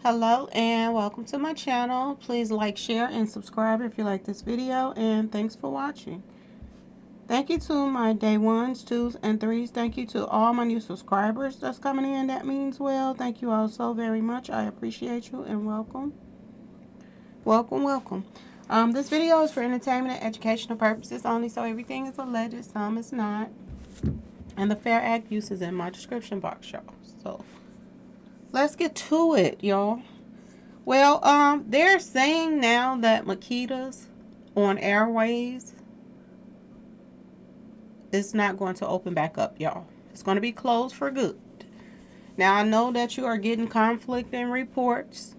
Hello and welcome to my channel. Please like, share, and subscribe if you like this video, and thanks for watching. Thank you to my day ones, twos, and threes. Thank you to all my new subscribers that's coming in. That means well. Thank you all so very much. I appreciate you and welcome. Welcome. This video is for entertainment and educational purposes only, so everything is alleged, some is not. And the Fair Act use is in my description box, y'all. So let's get to it, y'all. Well, they're saying now that Makeda's on Airways is not going to open back up, y'all. It's going to be closed for good. Now, I know that you are getting conflicting reports.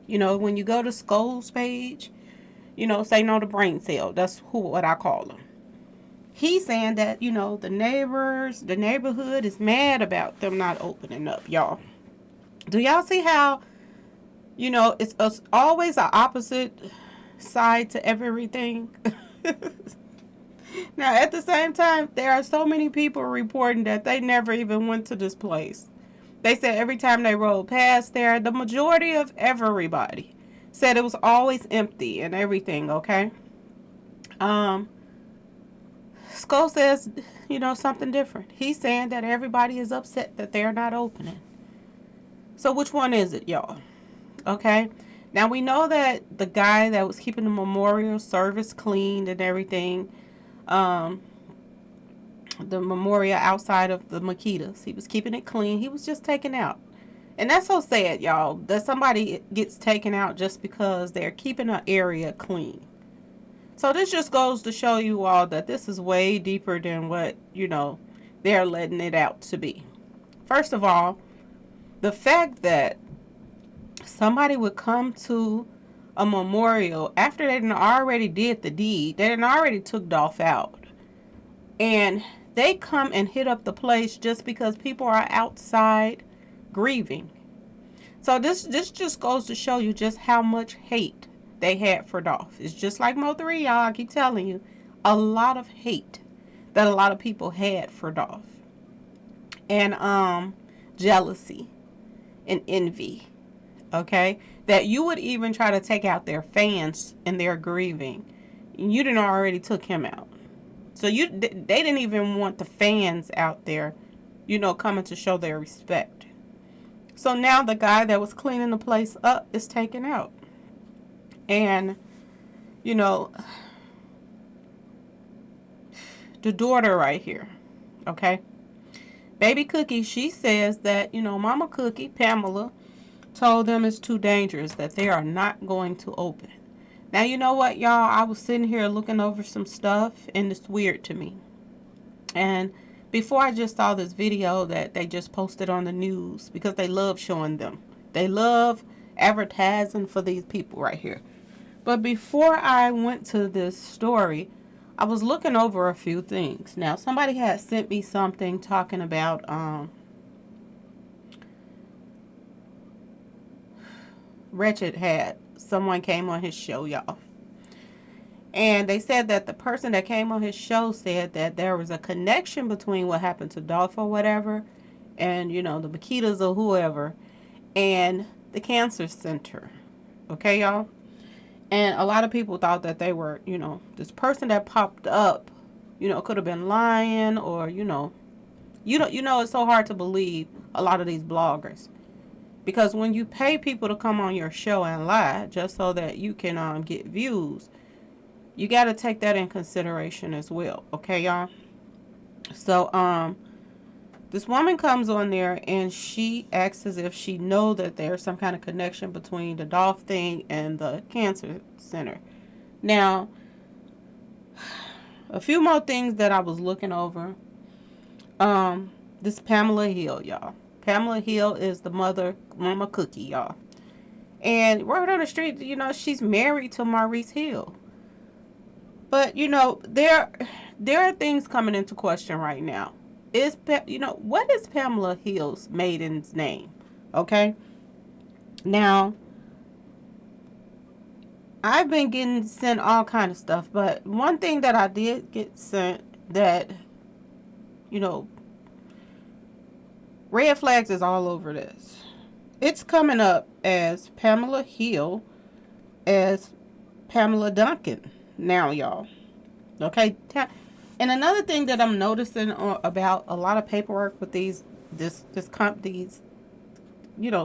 You know, when you go to Scholes page, you know, say no to brain cell. That's what I call them. He's saying that, you know, the neighborhood is mad about them not opening up, y'all. Do y'all see how, you know, it's always an opposite side to everything? Now, at the same time, there are so many people reporting that they never even went to this place. They said every time they rode past there, the majority of everybody said it was always empty and everything, okay? Skull says, you know, something different. He's saying that everybody is upset that they're not opening. So which one is it, y'all? Okay? Now, we know that the guy that was keeping the memorial service cleaned and everything, the memorial outside of the Makedas, he was keeping it clean. He was just taken out. And that's so sad, y'all, that somebody gets taken out just because they're keeping an area clean. So this just goes to show you all that this is way deeper than what, you know, they're letting it out to be. First of all, the fact that somebody would come to a memorial after they already did the deed, they already took Dolph out, and they come and hit up the place just because people are outside grieving. So this just goes to show you just how much hate they had for Dolph. It's just like Mo3, y'all. I keep telling you, a lot of hate that a lot of people had for Dolph, and jealousy and envy. Okay, that you would even try to take out their fans and their grieving. You didn't already took him out, so they didn't even want the fans out there, you know, coming to show their respect. So now the guy that was cleaning the place up is taken out. And, you know, the daughter right here, okay? Baby Cookie, she says that, you know, Mama Cookie, Pamela, told them it's too dangerous, that they are not going to open. Now, you know what, y'all? I was sitting here looking over some stuff, and it's weird to me. And before I just saw this video that they just posted on the news, because they love showing them. They love advertising for these people right here. But before I went to this story, I was looking over a few things. Now, somebody had sent me something talking about Wretched had someone came on his show, y'all. And they said that the person that came on his show said that there was a connection between what happened to Dolph or whatever, and, you know, the Makedas or whoever, and the cancer center. Okay, y'all? And a lot of people thought that they were, you know, this person that popped up, you know, could have been lying, or, you know, it's so hard to believe a lot of these bloggers. Because when you pay people to come on your show and lie just so that you can get views, you got to take that in consideration as well. Okay, y'all? So, this woman comes on there and she acts as if she know that there's some kind of connection between the Dolph thing and the cancer center. Now, a few more things that I was looking over. This Pamela Hill, y'all. Pamela Hill is the mother, Mama Cookie, y'all. And word on the street, you know, she's married to Maurice Hill. But, you know, there are things coming into question right now. What is Pamela Hill's maiden's name? Okay. Now, I've been getting sent all kind of stuff, but one thing that I did get sent that, you know, red flags is all over this. It's coming up as Pamela Hill as Pamela Duncan now, y'all. Okay. And another thing that I'm noticing about a lot of paperwork with these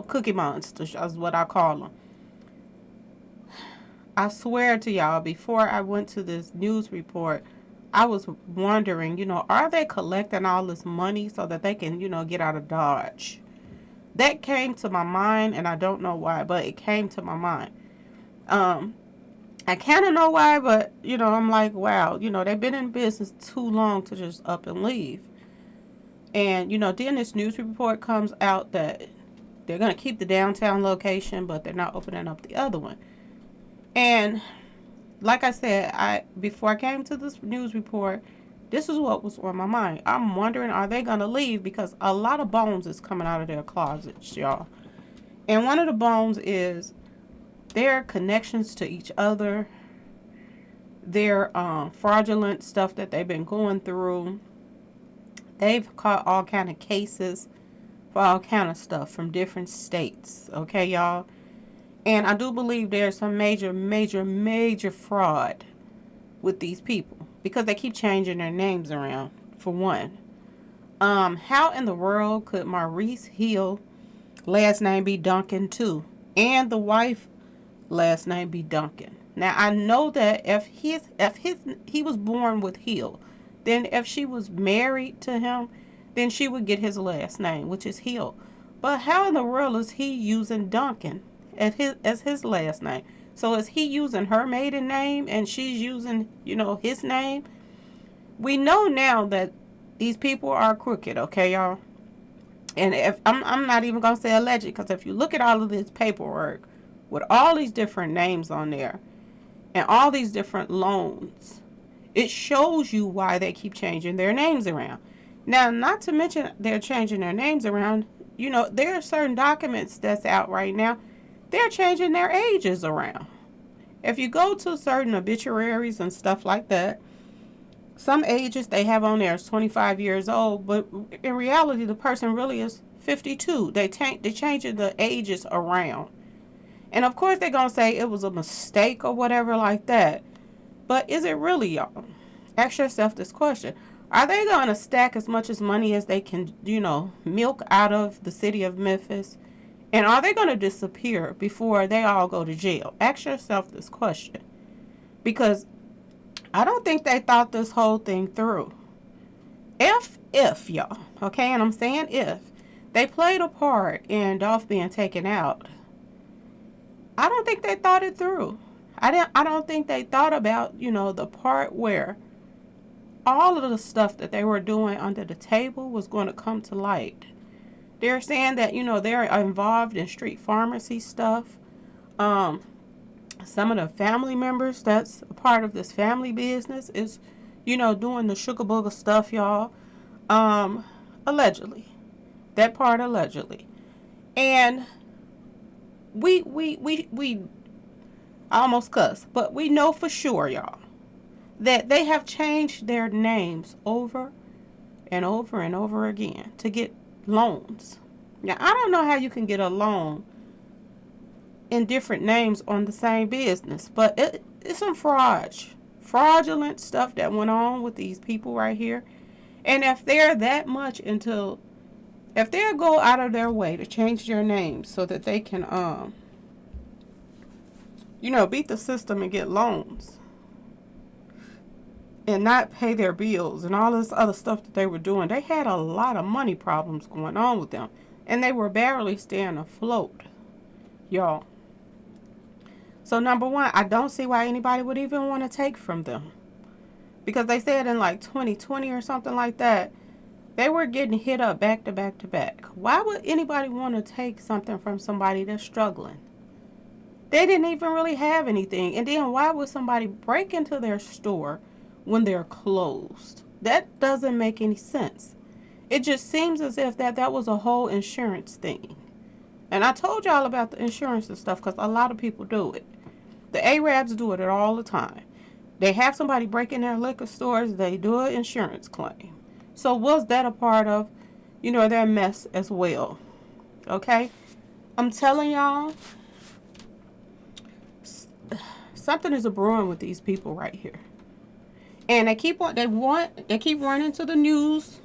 cookie monsters is what I call them. I swear to y'all, before I went to this news report, I was wondering, are they collecting all this money so that they can, get out of Dodge? That came to my mind, and I don't know why, but it came to my mind. Um, I kind of know why, but, I'm like, wow, they've been in business too long to just up and leave. And, then this news report comes out that they're going to keep the downtown location, but they're not opening up the other one. And like I said, before I came to this news report, this is what was on my mind. I'm wondering, are they going to leave? Because a lot of bones is coming out of their closets, y'all. And one of the bones is their connections to each other, their fraudulent stuff that they've been going through. They've caught all kind of cases for all kind of stuff from different states. Okay, y'all? And I do believe there's some major, major, major fraud with these people because they keep changing their names around, for one. How in the world could Maurice Hill last name be Duncan too? And the wife last name be Duncan. Now I know that if he was born with Hill, then if she was married to him, then she would get his last name, which is Hill. But how in the world is he using Duncan as his last name? So is he using her maiden name and she's using, his name? We know now that these people are crooked, okay, y'all? And if I'm not even gonna say alleged, because if you look at all of this paperwork with all these different names on there and all these different loans, it shows you why they keep changing their names around. Now, not to mention they're changing their names around. There are certain documents that's out right now. They're changing their ages around. If you go to certain obituaries and stuff like that, some ages they have on there is 25 years old, but in reality, the person really is 52. They changing the ages around. And of course, they're going to say it was a mistake or whatever like that. But is it really, y'all? Ask yourself this question. Are they going to stack as much as money as they can, milk out of the city of Memphis? And are they going to disappear before they all go to jail? Ask yourself this question. Because I don't think they thought this whole thing through. If y'all, okay, and I'm saying if, they played a part in Dolph being taken out, I don't think they thought it through. I don't think they thought about, the part where all of the stuff that they were doing under the table was going to come to light. They're saying that, they're involved in street pharmacy stuff. Some of the family members that's a part of this family business is, doing the sugar booger stuff, y'all. Allegedly. That part allegedly. And we I almost cuss, but we know for sure, y'all, that they have changed their names over and over and over again to get loans. Now, I don't know how you can get a loan in different names on the same business, but it's some fraudulent stuff that went on with these people right here. And if they're that much if they go out of their way to change their names so that they can, beat the system and get loans and not pay their bills and all this other stuff that they were doing, they had a lot of money problems going on with them. And they were barely staying afloat, y'all. So number one, I don't see why anybody would even want to take from them. Because they said in like 2020 or something like that, they were getting hit up back to back to back. Why would anybody want to take something from somebody that's struggling? They didn't even really have anything. And then why would somebody break into their store when they're closed? That doesn't make any sense. It just seems as if that was a whole insurance thing. And I told y'all about the insurance and stuff because a lot of people do it. The Arabs do it all the time. They have somebody break in their liquor stores, they do an insurance claim. So was that a part of, their mess as well? Okay? I'm telling y'all, something is a brewing with these people right here. And they keep running to the news.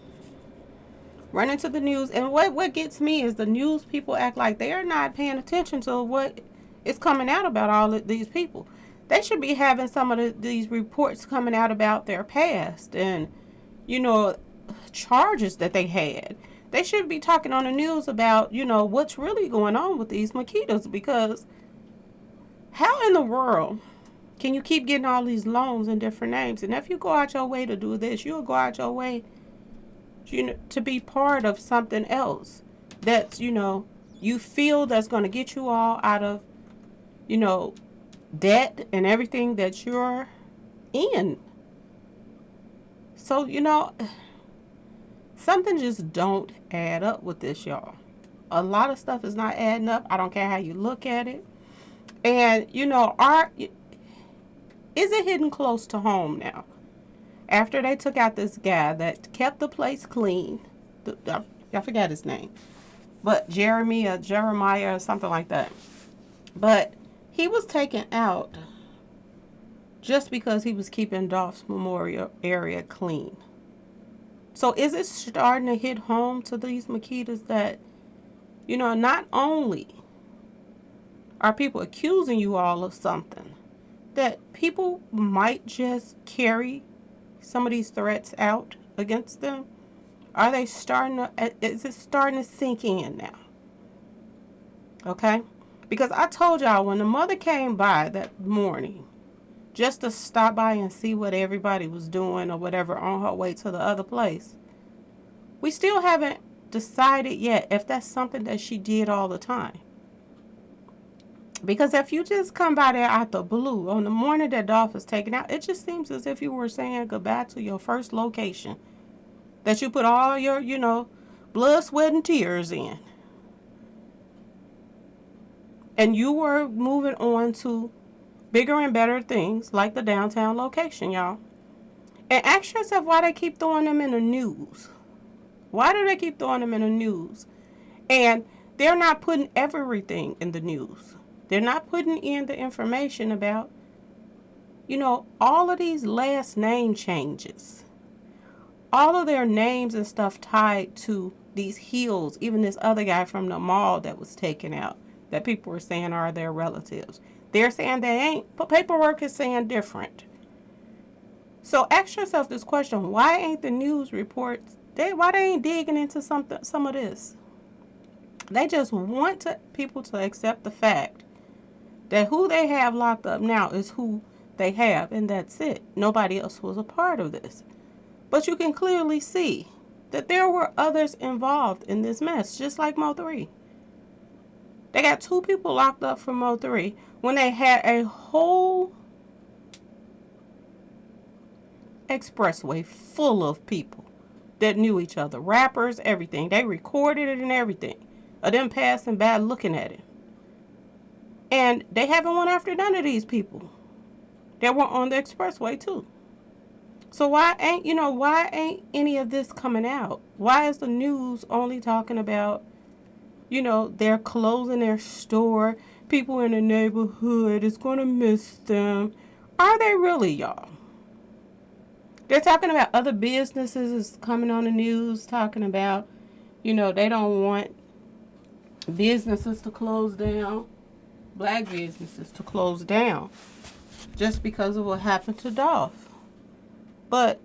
Running to the news. And what gets me is the news people act like they're not paying attention to what is coming out about all of these people. They should be having some of these reports coming out about their past and, charges that they had. They should be talking on the news about, what's really going on with these Makedas, because how in the world can you keep getting all these loans and different names? And if you go out your way to do this, you'll go out your way, to be part of something else that's, you feel that's going to get you all out of, debt and everything that you're in. So, something just don't add up with this, y'all. A lot of stuff is not adding up. I don't care how you look at it. And, is it hitting close to home now? After they took out this guy that kept the place clean, I forgot his name, but Jeremiah or something like that. But he was taken out just because he was keeping Dolph Memorial area clean. So is it starting to hit home to these Makedas that, not only are people accusing you all of something, that people might just carry some of these threats out against them? Are they is it starting to sink in now? Okay? Because I told y'all, when the mother came by that morning, just to stop by and see what everybody was doing or whatever on her way to the other place, we still haven't decided yet if that's something that she did all the time. Because if you just come by there out the blue on the morning that Dolph was taken out, it just seems as if you were saying goodbye to your first location that you put all your, blood, sweat, and tears in. And you were moving on to bigger and better things like the downtown location, y'all. And ask yourself why they keep throwing them in the news. Why do they keep throwing them in the news? And they're not putting everything in the news. They're not putting in the information about, all of these last name changes. All of their names and stuff tied to these Hills, even this other guy from the mall that was taken out, that people were saying are their relatives. They're saying they ain't, but paperwork is saying different. So ask yourself this question: why ain't the news reports? Why they ain't digging into some of this? They just want people to accept the fact that who they have locked up now is who they have, and that's it. Nobody else was a part of this. But you can clearly see that there were others involved in this mess, just like Mo 3. They got 2 people locked up for Mo 3 when they had a whole expressway full of people that knew each other, rappers, everything. They recorded it and everything of them passing by looking at it. And they haven't went after none of these people that were on the expressway too. So why ain't any of this coming out? Why is the news only talking about, they're closing their store, people in the neighborhood is going to miss them? Are they really, y'all? They're talking about other businesses is coming on the news talking about, they don't want businesses to close down, black businesses to close down, just because of what happened to Dolph. But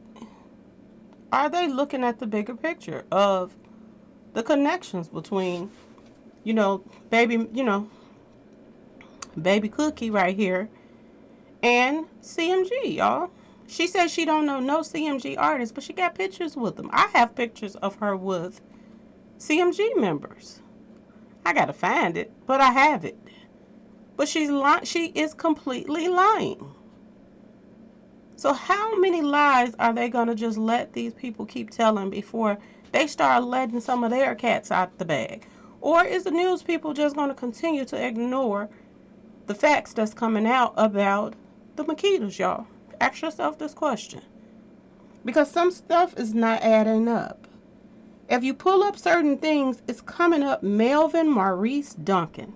are they looking at the bigger picture of the connections between, baby Cookie right here and CMG, y'all? She says she don't know no CMG artists, but she got pictures with them. I have pictures of her with CMG members. I gotta find it, but I have it. But she is completely lying. So how many lies are they going to just let these people keep telling before they start letting some of their cats out the bag? Or is the news people just going to continue to ignore the facts that's coming out about the Makedas, y'all? Ask yourself this question. Because some stuff is not adding up. If you pull up certain things, it's coming up Melvin Maurice Duncan.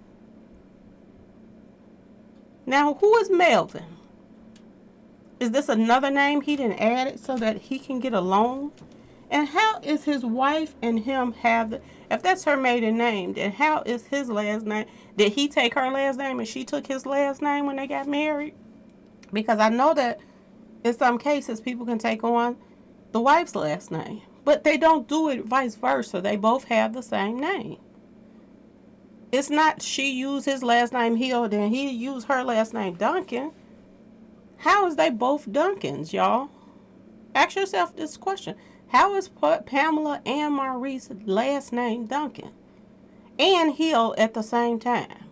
Now, who is Melvin? Is this another name he didn't add it so that he can get a loan? And how is his wife and him have the, if that's her maiden name, then how is his last name? Did he take her last name and she took his last name when they got married? Because I know that in some cases people can take on the wife's last name, but they don't do it vice versa. They both have the same name. It's not she used his last name Hill, then he used her last name Duncan. How is they both Duncans, y'all? Ask yourself this question. How is Pamela and Maurice's last name Duncan and Hill at the same time?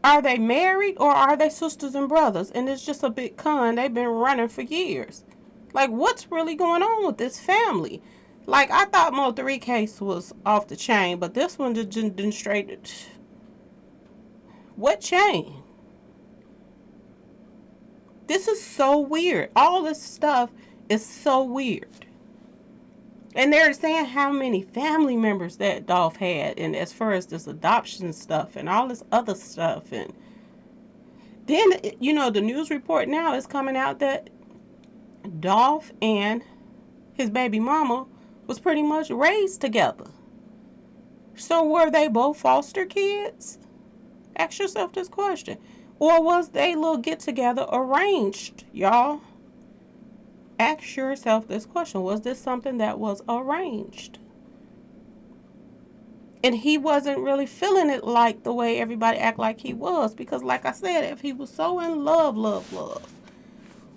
Are they married or are they sisters and brothers? And it's just a big con. They've been running for years. Like, what's really going on with this family? Like, I thought Mo3 case was off the chain, but this one didn't straight. What chain? This is so weird. All this stuff is so weird. And they're saying how many family members that Dolph had, and as far as this adoption stuff and all this other stuff. And then, you know, the news report now is coming out that Dolph and his baby mama was pretty much raised together. So were they both foster kids? Ask yourself this question. Or was they little get together arranged, y'all? Ask yourself this question. Was this something that was arranged? And he wasn't really feeling it like the way everybody act like he was. Because like I said, if he was so in love,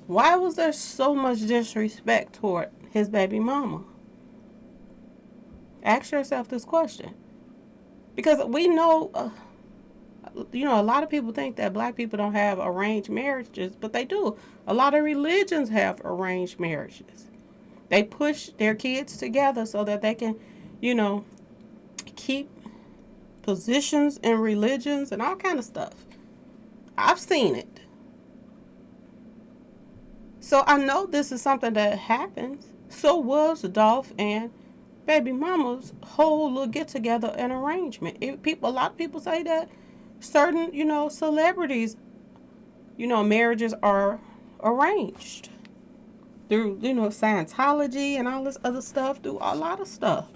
why was there so much disrespect toward his baby mama? Ask yourself this question. Because we know, you know, a lot of people think that black people don't have arranged marriages, but they do. A lot of religions have arranged marriages. They push their kids together so that they can, you know, keep positions in religions and all kind of stuff. I've seen it. So I know this is something that happens. So was Dolph and baby mama's whole little get together and arrangement. A lot of people say that certain, you know, celebrities, you know, marriages are arranged through, you know, Scientology and all this other stuff, through a lot of stuff.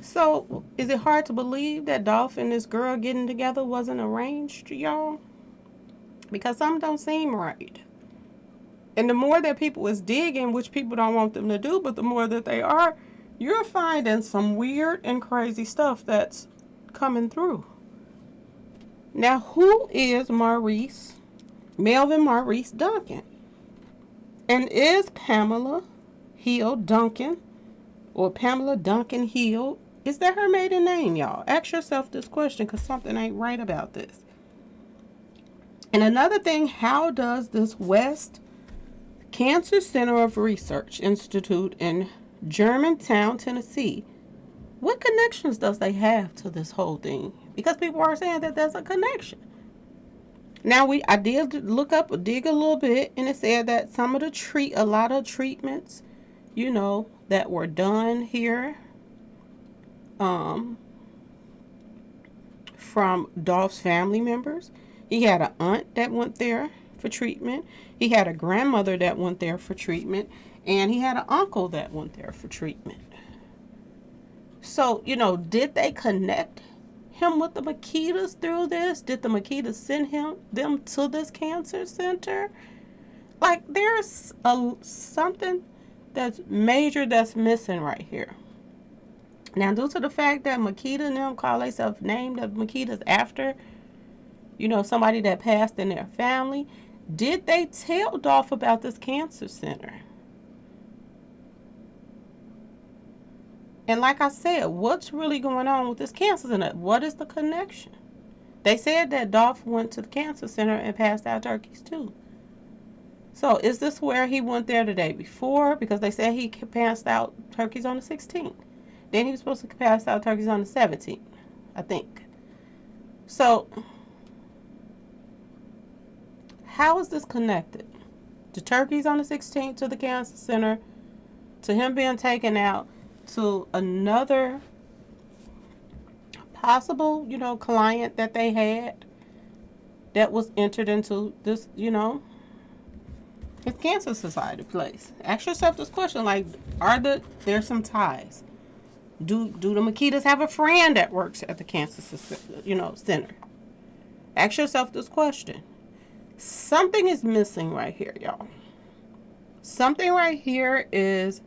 So, is it hard to believe that Dolph and this girl getting together wasn't arranged, y'all? Because something don't seem right. And the more that people is digging, which people don't want them to do, but the more that they are, you're finding some weird and crazy stuff that's coming through. Now, who is Melvin Maurice Duncan? And is Pamela Hill Duncan, or Pamela Duncan Hill, is that her maiden name, y'all? Ask yourself this question, because something ain't right about this. And another thing, how does this West Cancer Center of Research Institute in Germantown, Tennessee, what connections does they have to this whole thing? Because people are saying that there's a connection. Now, I did dig a little bit, and it said that a lot of treatments, you know, that were done here, from Dolph's family members. He had an aunt that went there for treatment. He had a grandmother that went there for treatment, and he had an uncle that went there for treatment. So, you know, did they connect him with the Makedas through this? Did the Makedas send them to this cancer center? Like, there's something that's major that's missing right here. Now, due to the fact that Makeda and them call themselves named the Makedas after, you know, somebody that passed in their family, did they tell Dolph about this cancer center? And like I said, what's really going on with this cancer center? What is the connection? They said that Dolph went to the cancer center and passed out turkeys too. So is this where he went there the day before? Because they said he passed out turkeys on the 16th. Then he was supposed to pass out turkeys on the 17th, I think. So how is this connected? The turkeys on the 16th to the cancer center, to him being taken out, to another possible, client that they had that was entered into this, his cancer society place. Ask yourself this question, like, there's some ties? Do the Makedas have a friend that works at the cancer, center? Ask yourself this question. Something is missing right here, y'all. Something right here is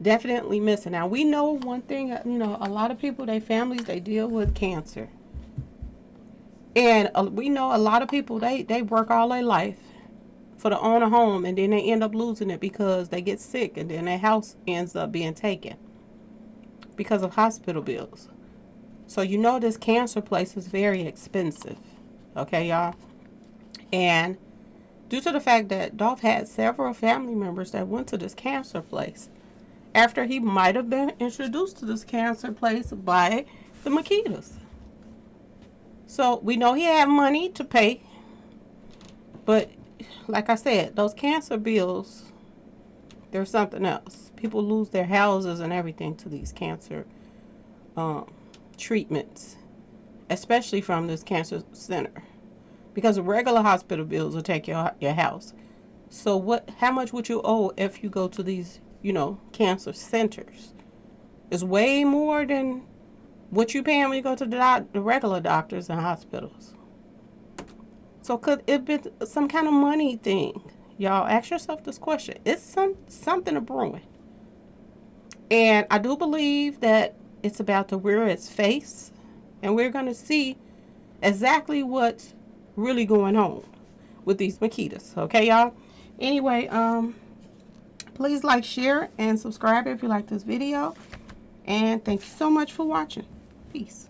definitely missing. Now, we know one thing, a lot of people, their families, they deal with cancer. And we know a lot of people, they work all their life for to own a home, and then they end up losing it because they get sick, and then their house ends up being taken because of hospital bills. So this cancer place is very expensive. Okay, y'all? And due to the fact that Dolph had several family members that went to this cancer place after he might have been introduced to this cancer place by the Makedas. So we know he had money to pay, but like I said, those cancer bills, there's something else. People lose their houses and everything to these cancer treatments, especially from this cancer center, because regular hospital bills will take your house. So how much would you owe if you go to these, cancer centers? It's way more than what you paying when you go to the regular doctors and hospitals. So could it be some kind of money thing? Y'all, ask yourself this question. It's something brewing. And I do believe that it's about to rear its face, and we're going to see exactly what's really going on with these Makedas. Okay, y'all? Anyway, please like, share, and subscribe if you like this video. And thank you so much for watching. Peace.